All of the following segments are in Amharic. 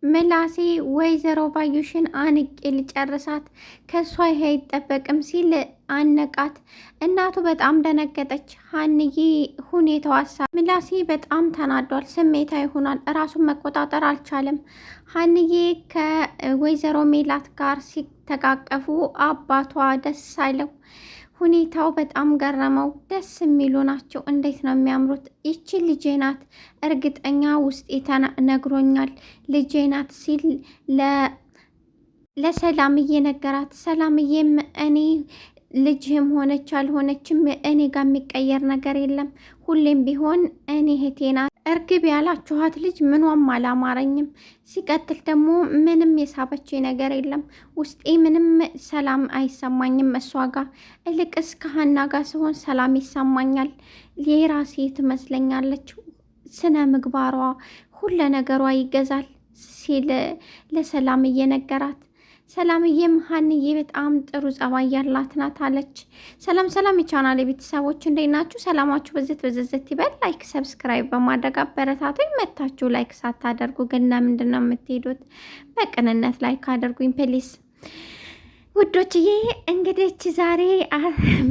ምላሴ ወይዘሮ ባዩሽን አንቄ ልጨርሳት ከሷ ይሄ አይጠበቅም ሲል አነቃት። እናቱ በጣም ደነገጠች። ሀንዬ ሁኔታው ምላሴ በጣም ተናዷል፣ ስሜታዊ ሆኗል፣ እራሱን መቆጣጠር አልቻለም። ሀንዬ ከወይዘሮ ሜላት ጋር ሲተቃቀፉ አባቷ ደስ አለው። ሁኔታው በጣም ገረመው። ደስ የሚሉ ናቸው። እንዴት ነው የሚያምሩት! ይቺ ልጄ ናት፣ እርግጠኛ ውስጤ ነግሮኛል ልጄ ናት ሲል ለሰላምዬ ነገራት። ሰላምዬም እኔ ልጅህም ሆነች አልሆነችም እኔ ጋር የሚቀየር ነገር የለም፣ ሁሌም ቢሆን እኔ እህቴ ናት። እርግብ ያላችኋት ልጅ ምኗም አላማረኝም። ሲቀጥል ደግሞ ምንም የሳበች ነገር የለም። ውስጤ ምንም ሰላም አይሰማኝም እሷ ጋር። እልቅስ ከሀና ጋር ሲሆን ሰላም ይሰማኛል። የራሴ ትመስለኛለች። ስነ ምግባሯ፣ ሁለ ነገሯ ይገዛል ሲል ለሰላምዬ ነገራት። ሰላምዬም ሀንዬ በጣም ጥሩ ጸባይ ያላት ናት አለች። ሰላም ሰላም የቻናሌ ቤተሰቦች እንዴት ናችሁ? ሰላማችሁ በዝት ይበል። ላይክ ሰብስክራይብ በማድረግ አበረታቱኝ። መታችሁ ላይክ ሳታደርጉ ግን ለምንድን ነው የምትሄዱት? በቅንነት ላይክ አድርጉኝ ፕሊስ ውዶችዬ። እንግዲህ ዛሬ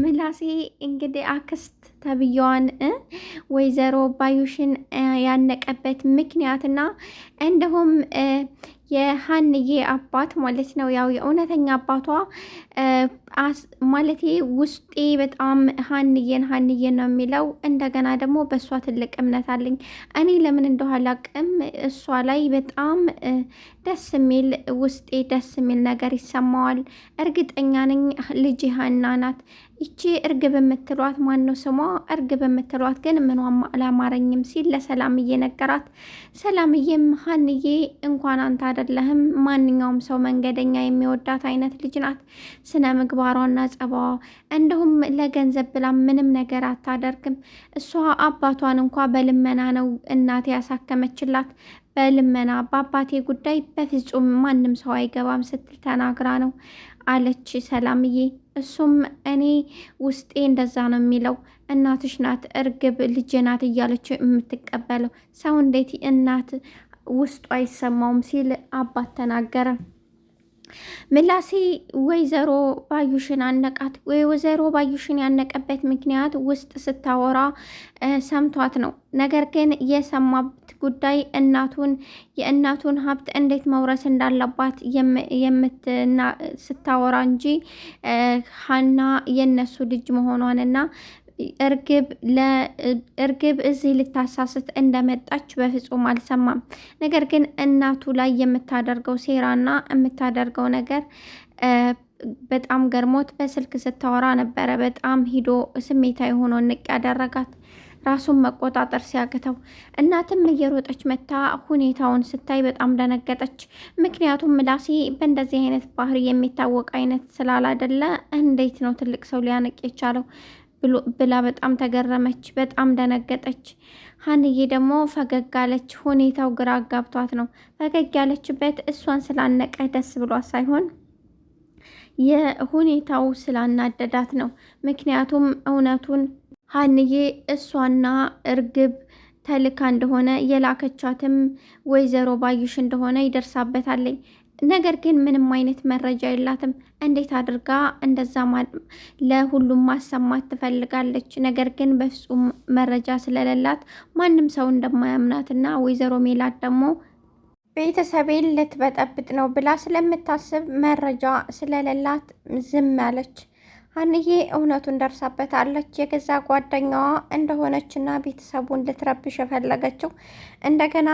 ምላሴ እንግዲህ አክስት ተብያዋን ወይዘሮ ባዩሽን ያነቀበት ምክንያትና እንዲሁም የሀንዬ አባት ማለት ነው፣ ያው የእውነተኛ አባቷ ማለቴ ውስጤ በጣም ሀንዬን ነው የሚለው። እንደገና ደግሞ በእሷ ትልቅ እምነት አለኝ። እኔ ለምን እንደው አላቅም፣ እሷ ላይ በጣም ደስ የሚል ውስጤ ደስ የሚል ነገር ይሰማዋል። እርግጠኛ ነኝ ልጅ ሀና ናት። ይቺ እርግብ የምትሏት ማን ነው ስሟ? እርግብ የምትሏት ግን ምኗም አላማረኝም ሲል ለሰላምዬ ነገራት። ሰላምዬም ሀንዬ እንኳን አንተ አይደለህም ማንኛውም ሰው መንገደኛ የሚወዳት አይነት ልጅ ናት። ስነ ምግባሯና ጸባዋ፣ እንዲሁም ለገንዘብ ብላ ምንም ነገር አታደርግም። እሷ አባቷን እንኳ በልመና ነው እናቴ ያሳከመችላት። በልመና በአባቴ ጉዳይ በፍጹም ማንም ሰው አይገባም ስትል ተናግራ ነው አለች ሰላምዬ። እሱም እኔ ውስጤ እንደዛ ነው የሚለው፣ እናትሽ ናት እርግብ ልጄ ናት እያለች የምትቀበለው ሰው እንዴት እናት ውስጡ አይሰማውም ሲል አባት ተናገረ። ምላሴ ወይዘሮ ባዩሽን አነቃት። ወይዘሮ ባዩሽን ያነቀበት ምክንያት ውስጥ ስታወራ ሰምቷት ነው። ነገር ግን የሰማበት ጉዳይ የእናቱን ሀብት እንዴት መውረስ እንዳለባት ስታወራ እንጂ ሀና የነሱ ልጅ መሆኗንና እርግብ እዚህ ልታሳስት እንደመጣች በፍጹም አልሰማም። ነገር ግን እናቱ ላይ የምታደርገው ሴራና የምታደርገው ነገር በጣም ገርሞት በስልክ ስታወራ ነበረ። በጣም ሂዶ ስሜታዊ ሆኖ ንቅ ያደረጋት ራሱን መቆጣጠር ሲያቅተው፣ እናትም እየሮጠች መታ ሁኔታውን ስታይ በጣም ደነገጠች። ምክንያቱም ምላሴ በእንደዚህ አይነት ባህሪ የሚታወቅ አይነት ስላላደለ እንዴት ነው ትልቅ ሰው ሊያነቅ የቻለው ብላ በጣም ተገረመች፣ በጣም ደነገጠች። ሀንዬ ደግሞ ፈገግ አለች። ሁኔታው ግራ አጋብቷት ነው ፈገግ ያለችበት። እሷን ስላነቀ ደስ ብሏት ሳይሆን የሁኔታው ስላናደዳት ነው። ምክንያቱም እውነቱን ሀንዬ እሷና እርግብ ተልካ እንደሆነ የላከቻትም ወይዘሮ ባዩሽ እንደሆነ ይደርሳበታለኝ። ነገር ግን ምንም አይነት መረጃ የላትም። እንዴት አድርጋ እንደዛ ለሁሉም ማሰማት ትፈልጋለች። ነገር ግን በፍጹም መረጃ ስለሌላት ማንም ሰው እንደማያምናትና ወይዘሮ ሜላት ደግሞ ቤተሰቤን ልትበጠብጥ ነው ብላ ስለምታስብ መረጃ ስለሌላት ዝም አለች። ሀንዬ እውነቱን ደርሳበታለች። የገዛ ጓደኛዋ እንደሆነችና ቤተሰቡን ልትረብሽ የፈለገችው እንደገና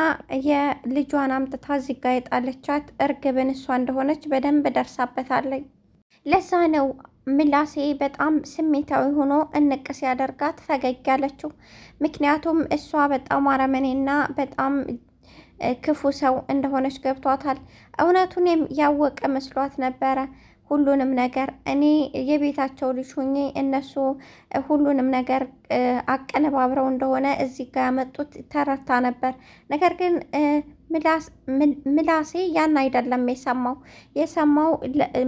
የልጇን አምጥታ እዚህ ጋ የጣለቻት እርግብን እሷ እንደሆነች በደንብ ደርሳበታለች። ለዛ ነው ምላሴ በጣም ስሜታዊ ሆኖ እንቅ ሲያደርጋት ፈገግ ያለችው። ምክንያቱም እሷ በጣም አረመኔና በጣም ክፉ ሰው እንደሆነች ገብቷታል። እውነቱን ያወቀ መስሏት ነበረ። ሁሉንም ነገር እኔ የቤታቸው ልጅ ሆኜ እነሱ ሁሉንም ነገር አቀነባብረው እንደሆነ እዚህ ጋር ያመጡት ተረታ ነበር። ነገር ግን ምላሴ ያን አይደለም የሰማው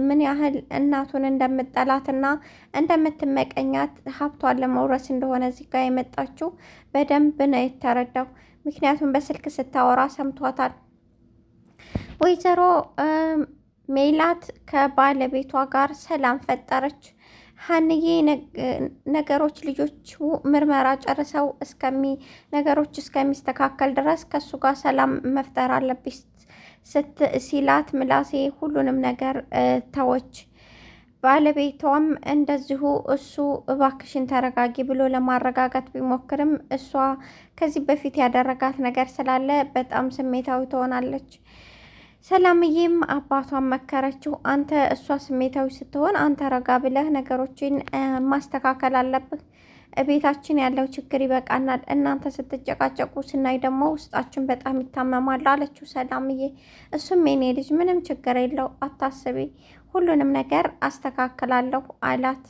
ምን ያህል እናቱን እንደምጠላትና እንደምትመቀኛት ሀብቷን ለመውረስ እንደሆነ እዚህ ጋር የመጣችው በደንብ ነው የተረዳው። ምክንያቱም በስልክ ስታወራ ሰምቷታል። ወይዘሮ ሜላት ከባለቤቷ ጋር ሰላም ፈጠረች። ሀንዬ ነገሮች ልጆቹ ምርመራ ጨርሰው ነገሮች እስከሚስተካከል ድረስ ከሱ ጋር ሰላም መፍጠር አለብሽ ሲላት ምላሴ ሁሉንም ነገር ተወች። ባለቤቷም እንደዚሁ እሱ እባክሽን ተረጋጊ ብሎ ለማረጋጋት ቢሞክርም እሷ ከዚህ በፊት ያደረጋት ነገር ስላለ በጣም ስሜታዊ ትሆናለች። ሰላምዬም አባቷን መከረችው። አንተ እሷ ስሜታዊ ስትሆን አንተ ረጋ ብለህ ነገሮችን ማስተካከል አለብህ። ቤታችን ያለው ችግር ይበቃናል። እናንተ ስትጨቃጨቁ ስናይ ደግሞ ውስጣችን በጣም ይታመማል አለችው ሰላምዬ። እሱም የኔ ልጅ ምንም ችግር የለው አታስቢ፣ ሁሉንም ነገር አስተካክላለሁ አላት።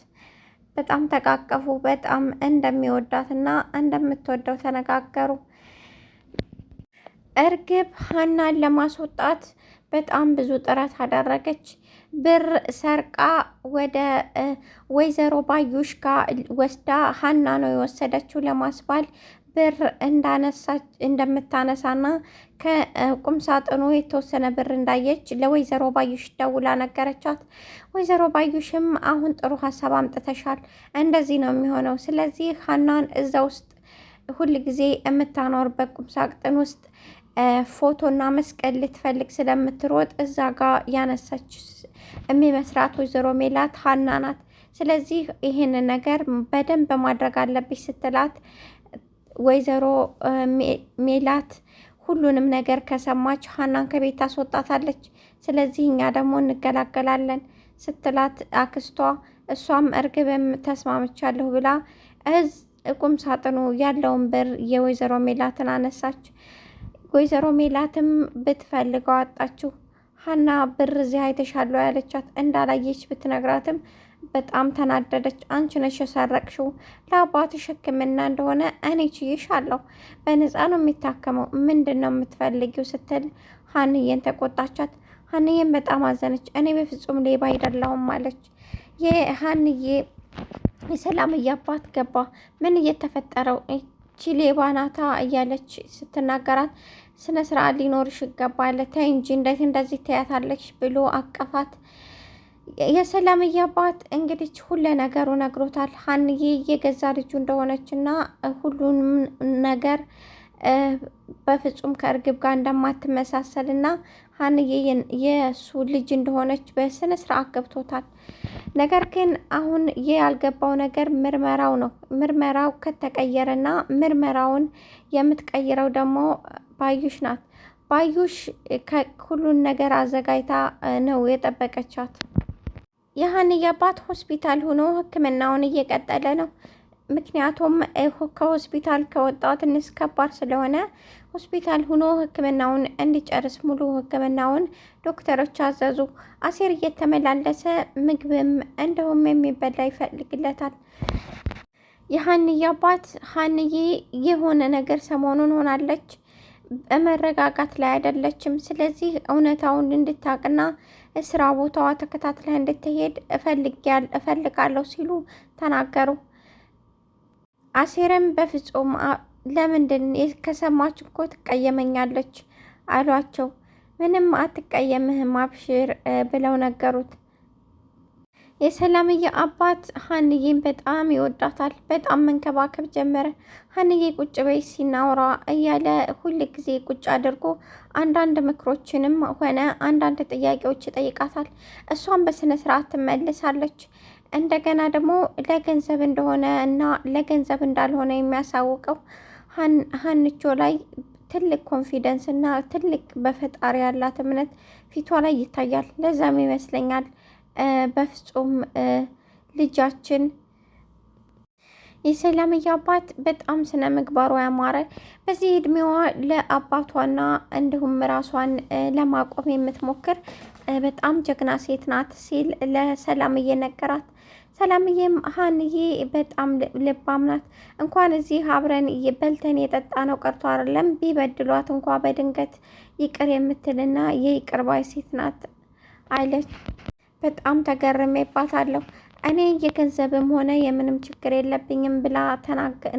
በጣም ተቃቀፉ። በጣም እንደሚወዳትና እንደምትወደው ተነጋገሩ። እርግብ ሀናን ለማስወጣት በጣም ብዙ ጥረት አደረገች። ብር ሰርቃ ወደ ወይዘሮ ባዩሽ ጋር ወስዳ ሀና ነው የወሰደችው ለማስባል ብር እንደምታነሳና ከቁም ሳጥኑ የተወሰነ ብር እንዳየች ለወይዘሮ ባዩሽ ደውላ ነገረቻት። ወይዘሮ ባዩሽም አሁን ጥሩ ሀሳብ አምጥተሻል፣ እንደዚህ ነው የሚሆነው። ስለዚህ ሀናን እዛ ውስጥ ሁል ጊዜ የምታኖርበት ቁም ሳጥን ውስጥ ፎቶና መስቀል ልትፈልግ ስለምትሮጥ እዛ ጋር ያነሳች የሚመስራት ወይዘሮ ሜላት ሀና ናት። ስለዚህ ይሄንን ነገር በደንብ ማድረግ አለብሽ ስትላት ወይዘሮ ሜላት ሁሉንም ነገር ከሰማች ሀናን ከቤት ታስወጣታለች። ስለዚህ እኛ ደግሞ እንገላገላለን ስትላት አክስቷ እሷም እርግብም ተስማምቻለሁ ብላ ቁም ሳጥኑ ያለውን ብር የወይዘሮ ሜላትን አነሳች። ወይዘሮ ሜላትም ብትፈልገው አጣችው። ሀና ብር እዚህ አይተሻለሁ ያለቻት እንዳላየች ብትነግራትም በጣም ተናደደች። አንቺ ነሽ የሰረቅሽው፣ ለአባትሽ ሕክምና እንደሆነ እኔ ችዬሻለሁ፣ በነፃ ነው የሚታከመው፣ ምንድን ነው የምትፈልጊው ስትል ሀንዬን ተቆጣቻት። ሀንዬን በጣም አዘነች። እኔ በፍጹም ሌባ አይደለሁም አለች። የሀንዬ የሰላምዬ አባት ገባ። ምን እየተፈጠረው እቺ ሌባ ናታ እያለች ስትናገራት ስነ ስርዓት ሊኖርሽ ይገባል፣ ተይ እንጂ እንዴት እንደዚህ ትያታለች ብሎ አቀፋት። የሰላምዬ አባት እንግዲህ ሁሉ ነገሩ ነግሮታል። ሀንዬ የገዛ ልጁ እንደሆነች እና ሁሉንም ነገር በፍጹም ከእርግብ ጋር እንደማትመሳሰል እና ሀንዬ የእሱ ልጅ እንደሆነች በስነ ስርዓት ገብቶታል። ነገር ግን አሁን ያልገባው ነገር ምርመራው ነው። ምርመራው ከተቀየረና ምርመራውን የምትቀይረው ደግሞ ባዩሽ ናት። ባዩሽ ሁሉን ነገር አዘጋጅታ ነው የጠበቀቻት። የሀንዬ አባት ሆስፒታል ሆኖ ሕክምናውን እየቀጠለ ነው። ምክንያቱም ከሆስፒታል ከወጣው ትንሽ ከባድ ስለሆነ ሆስፒታል ሆኖ ሕክምናውን እንዲጨርስ ሙሉ ሕክምናውን ዶክተሮች አዘዙ። አሴር እየተመላለሰ ምግብም እንደውም የሚበላ ይፈልግለታል። የሀንዬ አባት ሀንዬ የሆነ ነገር ሰሞኑን ሆናለች፣ በመረጋጋት ላይ አይደለችም። ስለዚህ እውነታውን እንድታቅና ስራ ቦታዋ ተከታትላ እንድትሄድ እፈልጋለሁ ሲሉ ተናገሩ። አሴርም በፍጹም ለምንድን ከሰማች እኮ ትቀየመኛለች አሏቸው። ምንም አትቀየምህም አብሽር ብለው ነገሩት። የሰላምዬ አባት ሀንዬን በጣም ይወዳታል። በጣም መንከባከብ ጀመረ። ሀንዬ ቁጭ በይ ሲናወራ እያለ ሁል ጊዜ ቁጭ አድርጎ አንዳንድ ምክሮችንም ሆነ አንዳንድ ጥያቄዎች ይጠይቃታል። እሷም በስነ ስርዓት ትመልሳለች። እንደገና ደግሞ ለገንዘብ እንደሆነ እና ለገንዘብ እንዳልሆነ የሚያሳውቀው ሀንቾ ላይ ትልቅ ኮንፊደንስ እና ትልቅ በፈጣሪ ያላት እምነት ፊቷ ላይ ይታያል። ለዛም ይመስለኛል በፍጹም ልጃችን የሰላምዬ አባት በጣም ስነ ምግባሯ ያማረ በዚህ እድሜዋ ለአባቷና እንዲሁም ራሷን ለማቆም የምትሞክር በጣም ጀግና ሴት ናት ሲል ለሰላምዬ ነገራት። ሰላምዬም ሀንዬ በጣም ልባም ናት። እንኳን እዚህ አብረን በልተን የጠጣ ነው ቀርቶ አይደለም ቢበድሏት እንኳ በድንገት ይቅር የምትልና የይቅር ባይ ሴት ናት አለች። በጣም ተገርሜባታለሁ። እኔ የገንዘብም ሆነ የምንም ችግር የለብኝም ብላ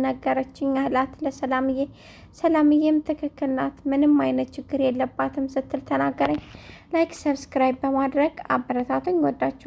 ነገረችኝ አላት ለሰላምዬ። ሰላምዬም ትክክል ናት፣ ምንም አይነት ችግር የለባትም ስትል ተናገረኝ። ላይክ ሰብስክራይብ በማድረግ አበረታቱኝ። ወዳችኋል።